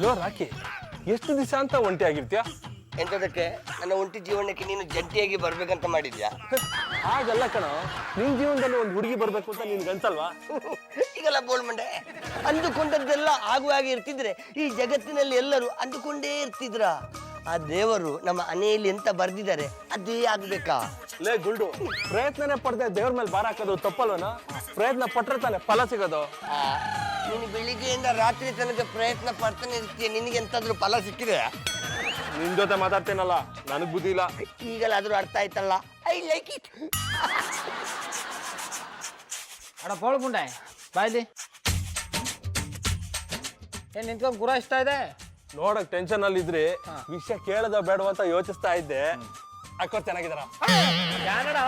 Low rakhi, ಎಷ್ಟು ದಿವಸ ಅಂತ ಒಂಟಿ ಆಗಿರ್ತೀಯ? ಎಂತದಕ್ಕೆ? ನನ್ನ ಒಂಟಿ ಜೀವನಕ್ಕೆ ನೀನು ಜಂಟಿಯಾಗಿ ಬರ್ಬೇಕಂತ ಮಾಡಿದ್ಯಾ? ಹಾಗಲ್ಲ ಕಣ, ನಿನ್ ಜೀವನದಲ್ಲಿ ಒಂದು ಹುಡುಗಿ ಬರ್ಬೇಕು ಅಂತ ನಿನ್ಗೆ ಅನ್ಸಲ್ವಾ? ಈಗೆಲ್ಲ ಬೋಳ್ಮಂಡೆ, ಅಂದುಕೊಂಡದ್ದೆಲ್ಲ ಆಗುವಾಗಿ ಇರ್ತಿದ್ರೆ ಈ ಜಗತ್ತಿನಲ್ಲಿ ಎಲ್ಲರೂ ಅಂದುಕೊಂಡೇ ಇರ್ತಿದ್ರ. ಆ ದೇವರು ನಮ್ಮ ಮನೆಯಲ್ಲಿ ಎಂತ ಬರ್ದಿದ್ದಾರೆ ಅದೇ ಆಗ್ಬೇಕಾ? ಲೇ ಗುಲ್ಡು, ಪ್ರಯತ್ನನೇ ಪಡ್ದೆ ದೇವ್ರ ಮೇಲೆ ಭಾರ ಹಾಕೋದು ತಪ್ಪಲ್ವನ? ಪ್ರಯತ್ನ ಪಟ್ರೆ ತಾನೆ ಫಲ ಸಿಗೋದು. ನೀನು ಬೆಳಿಗ್ಗೆಯಿಂದ ರಾತ್ರಿ ತನಕ ಪ್ರಯತ್ನ ಪಡ್ತಾನೆ ಇರ್ತೀಯ, ನಿನಗೆ ಎಂತಾದ್ರೂ ಫಲ ಸಿಕ್ಕಿದೆ? ನಿನ್ ಜೊತೆ ಮಾತಾಡ್ತೇನಲ್ಲ, ನನಗ್ ಬುದ್ಧಿ ಇಲ್ಲ. ಈಗಲಾದ್ರೂ ಅರ್ಥ ಆಯ್ತಲ್ಲ, ಐ ಲೈಕ್ ಇಟ್. ಅಡ ಬೋಳ್ ಮುಂಡೆ ಬಾಯ್ಲಿ ಏನ್ ನಿಂತ್ಕೊಂಡ್ ಗುರ ಇಷ್ಟ ಇದೆ. ನೋಡಕ್ ಟೆನ್ಷನ್ ಅಲ್ಲಿ ಇದ್ರಿ, ವಿಷಯ ಕೇಳದ ಬೇಡವ ಅಂತ ಯೋಚಿಸ್ತಾ ಇದ್ದೆ. ಅಕ್ಕ ಚೆನ್ನಾಗಿದಾರ? ಯಾನಡ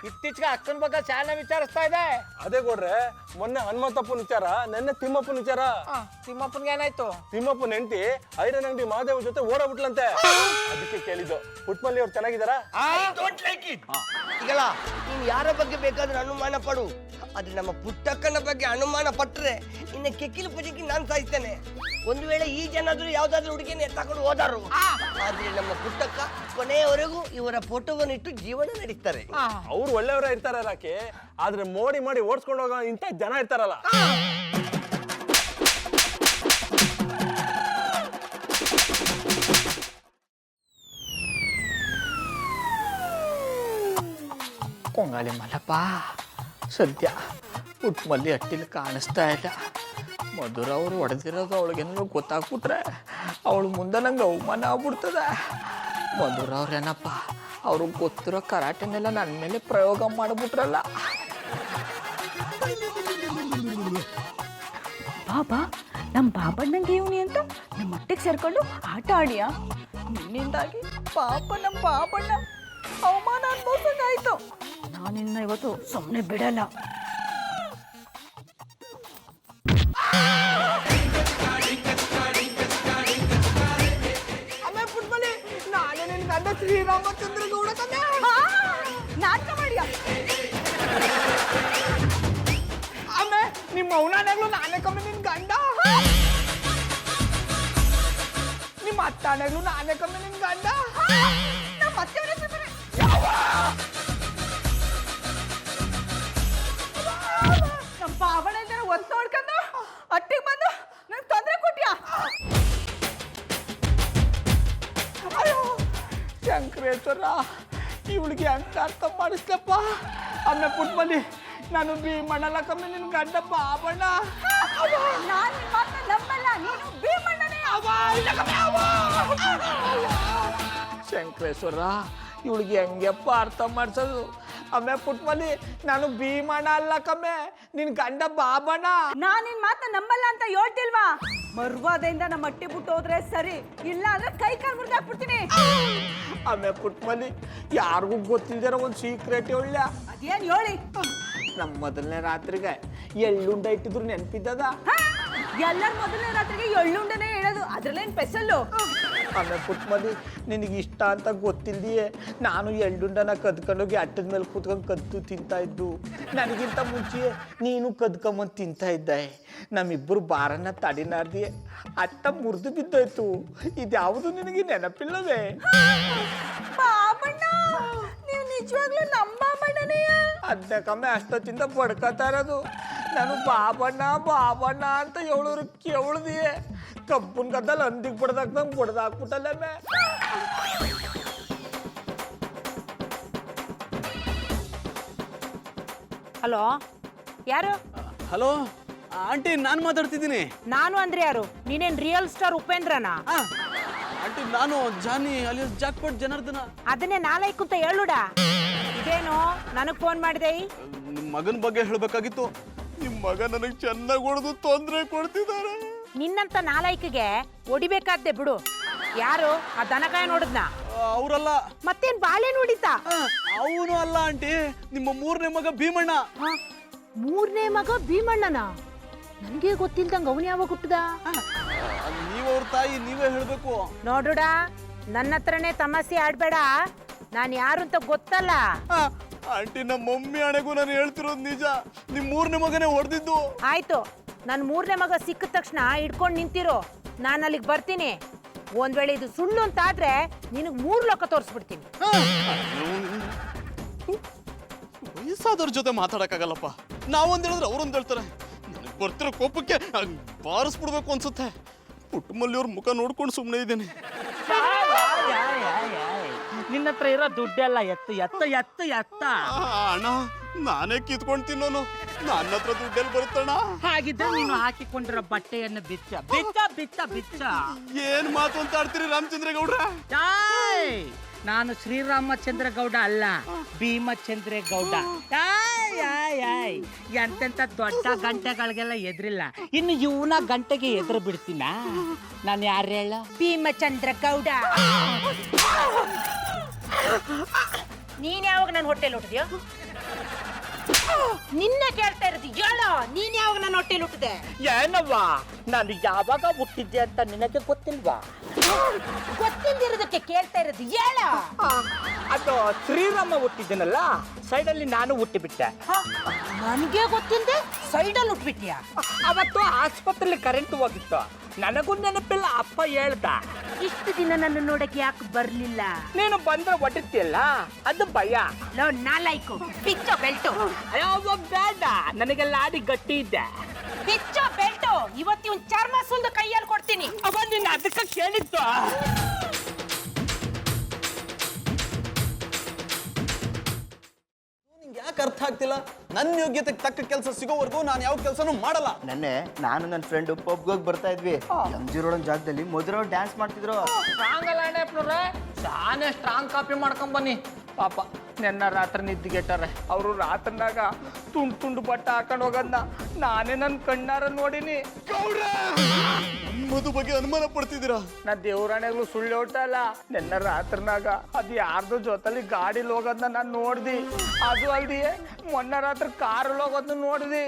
ಇತ್ತೀಚೆಗೆ ಅಕ್ಕನ ಬಗ್ಗೆ ಚಾನ ವಿಚಾರಿಸ್ತಾ ಇದೆ. ಅದೇ ಕೊಡ್ರೆ, ಮೊನ್ನೆ ಹನುಮಂತಪ್ಪನ ವಿಚಾರ, ನೆನ್ನೆ ತಿಮ್ಮಪ್ಪನ ವಿಚಾರ. ತಿಮ್ಮಪ್ಪನ್ಗೆ ಏನಾಯ್ತು? ತಿಮ್ಮಪ್ಪನ ಹೆಂಡತಿ ಐರನ್ ಅಂಗಡಿ ಮಹಾದೇವ್ ಜೊತೆ ಓಡೋಗ್ಬಿಟ್ಲಂತೆ. ಅದಕ್ಕೆ ಕೇಳಿದ್ದು. ಪುಟ್ಮಲ್ಲಿ ಅವ್ರು ಚೆನ್ನಾಗಿದಾರ? ಈಗಲ್ಲ ನೀನ್ ಯಾರ ಬಗ್ಗೆ ಬೇಕಾದ್ರೂ ಅನುಮಾನ ಪಡು, ಆದ್ರೆ ನಮ್ಮ ಪುಟ್ಟಕ್ಕನ ಬಗ್ಗೆ ಅನುಮಾನ ಪಟ್ರೆ ಇನ್ನ ಕೆಕ್ಕಿಲು ಪೂಜೆಗೆ ನಾನು ಸಾಯಿಸ್ತೇನೆ. ಒಂದು ವೇಳೆ ಈ ಜನಾದ್ರೂ ಯಾವ್ದಾದ್ರು ಹುಡುಗಿನ ತಗೊಂಡು ಹೋದಾರು, ಆದ್ರೆ ನಮ್ಮ ಪುಟ್ಟಕ್ಕ ಕೊನೆಯವರೆಗೂ ಇವರ ಫೋಟೋವನ್ನು ಇಟ್ಟು ಜೀವನ ನಡೆಸ್ತಾರೆ. ಅವ್ರು ಒಳ್ಳೆಯವರ ಇರ್ತಾರೆ ರಾಕಿ, ಆದ್ರೆ ಮೋಡಿ ಮಾಡಿ ಓಡಿಸ್ಕೊಂಡು ಹೋಗೋ ಇಂಥ ಜನ ಇರ್ತಾರಲ್ಲ. ಕೊಂಗಾಲಿ ಮಲ್ಲಪ್ಪ, ಸದ್ಯ ಪುಟ್ಮಲ್ಲಿ ಅಟ್ಟಿಲಿ ಕಾಣಿಸ್ತಾ ಇಲ್ಲ. ಮಧುರ ಅವ್ರು ಹೊಡೆದಿರೋದು ಅವಳಿಗೇನಾದ್ರು ಗೊತ್ತಾಗ್ಬಿಟ್ರೆ ಅವಳು ಮುಂದೆ ನಂಗೆ ಅವಮಾನ ಆಗ್ಬಿಡ್ತದೆ. ಮಧುರ ಅವ್ರೇನಪ್ಪ, ಅವ್ರಿಗೆ ಗೊತ್ತಿರೋ ಕರಾಟೆನೆಲ್ಲ ನನ್ನ ಮೇಲೆ ಪ್ರಯೋಗ ಮಾಡಿಬಿಟ್ರಲ್ಲ. ಬಾಬಾ, ನಮ್ಮ ಬಾಬಣ್ಣಂಗೆ ಇವನಿ ಅಂತ ನಮ್ಮ ಮಟ್ಟಿಗೆ ಸೇರ್ಕೊಂಡು ಆಟ ಆಡಿಯಾ? ನಿನ್ನಿಂದಾಗಿ ಪಾಪ ನಮ್ಮ ಬಾಬಣ್ಣ ಅವಮಾನ ಅನ್ಭವಿಸಂಗಾಯ್ತು. ನಾನಿನ್ನ ಇವತ್ತು ಸುಮ್ಮನೆ ಬಿಡಲ್ಲ. ನಾನು ನಿನ್ ಗಂಡ ಶ್ರೀರಾಮಚಂದ್ರ ಗೌಡ ನಾಟಕ ಮಾಡಿಯಾ? ಆಮೇ ನಿಮ್ಮ ಅವನಾನೆಗಳು ನಾನೇ ಕಮ್ಮಿ ನಿನ್ ಗಂಡ, ನಿಮ್ಮ ಅತ್ತಾನೆಗಳು ನಾನೇ ಕಮ್ಮಿ ನಿನ್ ಗಂಡ. ನಮ್ಮ ಮತ್ತೆ ನಮ್ಮ ಬಾಬಣ್ಣ ಇದ್ದಾರೆ ಒತ್ತು ನೋಡ್ಕೊಂಡು ಅಟ್ಟಿಗೆ ಬಂದು ನಂಗೆ ತೊಂದರೆ ಕೊಟ್ಟಿಯಾ? ಶಂಕರೇಶ್ವರ, ಇವಳಿಗೆ ಹೆಂಗ ಅರ್ಥ ಮಾಡಿಸ್ಲಪ್ಪ. ಆಮೇಲೆ ಪುಟ್ಮಲ್ಲಿ ನಾನು ಭೀಮಣ್ಣಲ್ಲ ಕಮ್ಮಿ ನಿನ್ ಗಂಡ ಬಾಬಣ್ಣ. ನಾನು ನಿಮ್ಮ ಮಾತನ್ನ ನಂಬಲ್ಲ, ನೀನು ಭೀಮಣ್ಣನೇ. ಶಂಕರೇಶ್ವರ, ಇವಳಿಗೆ ಹೆಂಗೆಪ್ಪ ಅರ್ಥ ಮಾಡ್ಸೋದು? ಆಮೇಲೆ ಪುಟ್ಮಲ್ಲಿ ನಾನು ಭೀಮಣ್ಣ ಅಲ್ಲ ಕಮ್ಮೆ ನಿನ್ ಗಂಡ ಬಾಬಣ್ಣ. ನಾನು ನಿನ್ನ ಮಾತನ್ನ ನಂಬಲ್ಲ ಅಂತ ಹೇಳ್ತಿಲ್ವಾ? ಮರ್ವಾದೆಯಿಂದ ನಮ್ಮ ಅಟ್ಟಿ ಬಿಟ್ಟು ಹೋದ್ರೆ ಸರಿ, ಇಲ್ಲ ಅಂದ್ರೆ ಕೈ ಕಾಲು ಮುರಿದಾಕ್ಬಿಡ್ತೀನಿ. ಆಮೇಲೆ ಪುಟ್ಮಲ್ಲಿ ಯಾರಿಗೂ ಗೊತ್ತಿಲ್ದಿರೋ ಒಂದು ಸೀಕ್ರೆಟ್ ಹೇಳ. ಅದೇನ್ ಹೇಳಿ? ನಮ್ಮ ಮೊದಲನೇ ರಾತ್ರಿಗೆ ಎಳ್ಳುಂಡ ಇಟ್ಟಿದ್ರು ನೆನಪಿದ್ದದ? ಎಲ್ಲರ ಮೊದಲನೇ ರಾತ್ರಿಗೆ ಎಳ್ಳುಂಡನೇ ಹೇಳೋದು, ಅದ್ರಲ್ಲೇನ್ ಸ್ಪೆಷಲ್ಲು? ಆಮೇಲೆ ಪುಟ್ಮಲ್ಲಿ ನಿನಗೆ ಇಷ್ಟ ಅಂತ ಗೊತ್ತಿಲ್ದಿಯೇ ನಾನು ಎಳ್ಳುಂಡನ ಕದ್ಕೊಂಡೋಗಿ ಅಟ್ಟದ ಮೇಲೆ ಕೂತ್ಕೊಂಡು ಕದ್ದು ತಿಂತಾ ಇದ್ದು. ನನಗಿಂತ ಮುಂಚೆ ನೀನು ಕದ್ಕೊಂಬಂದು ತಿಂತಾ ಇದ್ದೆ. ನಮ್ಮಿಬ್ಬರು ಬಾರನ್ನ ತಡಿನಾರ್ದಿಯೇ ಅಟ್ಟ ಮುರಿದು ಬಿದ್ದೋಯ್ತು. ಇದ್ಯಾವುದು ನಿನಗೆ ನೆನಪಿಲ್ಲವೇ? ಬಾಬಣ್ಣ, ನೀವು ನಿಜವಾಗ್ಲೂ ನಮ್ಮ ಬಾಬಣ್ಣನೇ? ಅದಕ್ಕಮ್ಮೆ ಅಷ್ಟೊತ್ತಿಂದ ಬಡ್ಕೋತಾ ಇರೋದು. ನಾನು ಬಾಬಣ್ಣ ಬಾಬಣ್ಣ ಅಂತ ಹೇಳೋರು ಕೇಳ್ದಿಯೇ ಕಬ್ಬನ್ ಗದ್ದಲ್ ಅಂದಿಗೆ ಬಡ್ದಾಕ್ದಂಗೆ ಬಡ್ದಾಕ್ಬಿಟ್ಟಲ್ಲಮ್ಮೆ. ಹಲೋ, ಯಾರು? ಹಲೋ ಆಂಟಿ, ನಾನು ಮಾತಾಡ್ತಿದ್ದೀನಿ. ನಾನು ಅಂದ್ರೆ ಯಾರು? ನೀನೇನ್ ರಿಯಲ್ ಸ್ಟಾರ್ ಉಪೇಂದ್ರನಾ? ಆಂಟಿ, ನಾನು ಜಾನಿ ಅಲಿಯಸ್ ಜಾಕ್ಪಾಟ್ ಜನಾರ್ದನ. ಅದನ್ನೇ ನಾಲೈಕು ಅಂತ ಹೇಳುಡ. ಇದೇನು ನನಗ್ ಫೋನ್ ಮಾಡಿದೆ? ನಿಮ್ಮ ಮಗನ ಬಗ್ಗೆ ಹೇಳ್ಬೇಕಾಗಿತ್ತು. ನಿಮ್ಮ ಮಗ ನನಗೆ ಚೆನ್ನಾಗಿ ಹೊಡೆದು ತೊಂದರೆ ಕೊಡ್ತಿದ್ದಾರೆ. ನಿನ್ನಂತ ನಾಲೈಕಿಗೆ ಹೊಡಿಬೇಕಾದ್ದೆ ಬಿಡು. ಯಾರು ಆ ದನಕಾಯ ನೋಡಿದ್ನ? ಅವರಲ್ಲ. ಮತ್ತೇನ್ ಬಾಳೆ ನೋಡಿದ್ದ? ಅವನು ಅಲ್ಲ ಆಂಟಿ, ನಿಮ್ಮ ಮೂರನೇ ಮಗ ಭೀಮಣ್ಣ. ಮೂರನೇ ಮಗ ಭೀಮಣ್ಣನ? ನನ್ಗೆ ಗೊತ್ತಿಲ್ದಂಗ ಅವನ್ ಯಾವಾಗ ಹುಟ್ಟದ? ನೀವವ್ರ ತಾಯಿ, ನೀವೇ ಹೇಳ್ಬೇಕು. ನೋಡುಡ, ನನ್ನ ಹತ್ರನೇ ತಮಾಷೆ ಆಡ್ಬೇಡ. ನಾನ್ ಯಾರು ಅಂತ ಗೊತ್ತಲ್ಲ. ಆಂಟಿ, ನಮ್ಮ ಮಮ್ಮಿ ಹಣೆಗೂ ನಾನು ಹೇಳ್ತಿರೋದು ನಿಜ. ನಿಮ್ಮ ಮೂರನೇ ಮಗನೇ ಹೊಡೆದಿದ್ದು. ಆಯ್ತು, ನನ್ ಮೂರನೇ ಮಗ ಸಿಕ್ಕ ತಕ್ಷಣ ಹಿಡ್ಕೊಂಡು ನಿಂತಿರೋ. ನಾನು ಅಲ್ಲಿಗೆ ಬರ್ತೀನಿ. ಒಂದ್ ವೇಳೆ ಇದು ಸುಳ್ಳು ಅಂತ ಆದ್ರೆ ನಿನಗ್ 3 ಲೋಕ ತೋರಿಸ್ಬಿಡ್ತೀನಿ. ವಯಸ್ಸಾದವ್ರ ಜೊತೆ ಮಾತಾಡಕ್ಕಾಗಲ್ಲಪ್ಪ. ನಾವೊಂದ್ ಹೇಳಿದ್ರೆ ಅವ್ರೊಂದ್ ಹೇಳ್ತಾರೆ. ನನಗೆ ಬರ್ತಿರೋ ಕೋಪಕ್ಕೆ ಬಾರಿಸ್ಬಿಡ್ಬೇಕು ಅನ್ಸುತ್ತೆ. ಪುಟ್ಟಮಲ್ಲಿಯವ್ರ ಮುಖ ನೋಡ್ಕೊಂಡು ಸುಮ್ಮನೆ ಇದ್ದೇನೆ. ನಿನ್ನ ಹತ್ರ ಇರೋ ದುಡ್ಡೆಲ್ಲ ಎತ್ತ ಎತ್ತ ಎತ್ತ ಎತ್ತ. ಅಣ್ಣ, ನಾನೇ ಕಿತ್ಕೊಂಡು ತಿನ್ನೋನು. ನನ್ನ ಹತ್ರ ದುಡ್ಡೆಲ್ಲಿ ಬರುತ್ತಣ್ಣ? ಹಾಗಿದ್ರೆ ನೀನು ಹಾಕಿಕೊಂಡಿರೋ ಬಟ್ಟೆಯನ್ನು ಬಿಚ್ಚ ಬಿಚ್ಚ ಬಿಚ್ಚ ಬಿಚ್ಚ. ಏನ್ ಮಾತು ಅಂತ ಆಡ್ತೀರಿ ರಾಮಚಂದ್ರೇಗೌಡ್ರ? ನಾನು ಶ್ರೀರಾಮಚಂದ್ರ ಗೌಡ ಅಲ್ಲ, ಭೀಮಚಂದ್ರೇಗೌಡ. ಎಂತೆಂತ ದೊಡ್ಡ ಗಂಟೆಗಳಿಗೆಲ್ಲ ಎದ್ರಿಲ್ಲ, ಇನ್ನು ಇವನ ಗಂಟೆಗೆ ಎದುರು ಬಿಡ್ತೀನ ನಾನು? ಯಾರು ಹೇಳ? ಭೀಮಚಂದ್ರ ಗೌಡ. ನೀನ್ ಯಾವಾಗ ನನ್ನ ಹೊಟ್ಟೆಲಿ ಹುಟ್ಟಿದ್ಯೋ? ನಿನ್ನೆ ಕೇಳ್ತಾ ಇರೋದು ಹೇಳೋ, ನೀನ್ ಯಾವಾಗ ನನ್ನ ಹೊಟ್ಟೆಲಿ ಹುಟ್ಟಿದೆ? ಏನವ್ವ, ನಾನು ಯಾವಾಗ ಹುಟ್ಟಿದ್ದೆ ಅಂತ ನಿನಗೆ ಗೊತ್ತಿಲ್ವಾ? ಗೊತ್ತಿಲ್ದಿರೋದಕ್ಕೆ ಕೇಳ್ತಾ ಇರೋದು ಹೇಳೋ. ಅದು ಶ್ರೀರಾಮ ಹುಟ್ಟಿದ್ದನಲ್ಲ, ಸೈಡಲ್ಲಿ ನಾನು ಹುಟ್ಟಿಬಿಟ್ಟೆ. ನನ್ಗೆ ಗೊತ್ತಿಲ್ಲದೆ ಸೈಡಲ್ಲಿ ಹುಟ್ಬಿಟ್ಯಾ? ಅವತ್ತು ಆಸ್ಪತ್ರೆಯಲ್ಲಿ ಕರೆಂಟ್ ಹೋಗಿತ್ತು, ನನಗೂ ನೆನಪಿಲ್ಲ. ಅಪ್ಪ ಹೇಳ್ದ, ಇಷ್ಟು ದಿನ ನನ್ನ ನೋಡಕ್ಕೆ ಯಾಕೆ ಬರ್ಲಿಲ್ಲ? ನೀನು ಬಂದ್ರೆ ಹೊಡಿತಿಯಲ್ಲ, ಅದು ಭಯ. ಲೋ ನಾಲೈಕು, ಪಿಚ್ಚೋ ಬೆಲ್ಟು. ಅಯ್ಯೋ ಬೇಡ, ನನಗೆ ಲಾಡಿ ಗಟ್ಟಿ ಇದ್ದೆ. ಪಿಚ್ಚೋ ಬೆಲ್ಟು ಇವತ್ತು ಇವ್ನ ಚರ್ಮ ಸುಲ್ದು ಕೈಯಲ್ಲಿ ಕೊಡ್ತೀನಿ. ಅವ ನಿನ್ನ ಅದಕ್ಕೆ ಕೇಳಿತ್ತು. ಯಾಕೆ ಅರ್ಥ ಆಗ್ತಿಲ್ಲ? ನನ್ನ ಯೋಗ್ಯತೆಗೆ ತಕ್ಕ ಕೆಲಸ ಸಿಗೋವರೆಗೂ ನಾನು ಯಾವ ಕೆಲಸನೂ ಮಾಡಲ್ಲ. ನೆನ್ನೆ ನಾನು ನನ್ನ ಫ್ರೆಂಡ್ ಪಬ್ಗೆ ಹೋಗಿ ಬರ್ತಾ ಇದ್ವಿ. MG ರೋಡ್ ಜಾಗದಲ್ಲಿ ಮಧುರ ಡ್ಯಾನ್ಸ್ ಮಾಡ್ತಿದ್ರು. ಸ್ಟ್ರಾಂಗ್ ಅಲ್ಲ ಅಣ್ಣಪ್ಪನವ್ರೆ, ನಾನೇ ಸ್ಟ್ರಾಂಗ್ ಕಾಪಿ ಮಾಡ್ಕೊಂಡ್ ಬನ್ನಿ. ಪಾಪ ನೆನ್ನ ರಾತ್ರಿ ನಿದ್ದಿಗೆಟ್ಟಾರೆ. ಅವರು ರಾತ್ರಿನಾಗ ತುಂಡು ತುಂಡು ಬಟ್ಟೆ ಹಾಕೊಂಡು ಹೋಗೋದನ್ನ ನಾನೇ ನನ್ನ ಕಣ್ಣಾರ ನೋಡಿನಿ. ಮಧು ಬಗ್ಗೆ ಅನುಮಾನ ಪಡ್ತಿದ್ದೀರಾ? ನಾ ದೇವ್ರಾಣೆಗಳು ಸುಳ್ಳು ಹೇಳ್ತಾ ಇಲ್ಲ. ನೆನ್ನ ರಾತ್ರಿನಾಗ ಅದು ಯಾರ್ದು ಜೊತೆಲಿ ಗಾಡಿಲಿ ಹೋಗೋದನ್ನ ನಾನು ನೋಡ್ದಿ. ಅದು ಅಲ್ದಿ ಮೊನ್ನೆ ರಾತ್ರಿ ಕಾರಲ್ಲಿ ಹೋಗೋದನ್ನ ನೋಡ್ದಿ.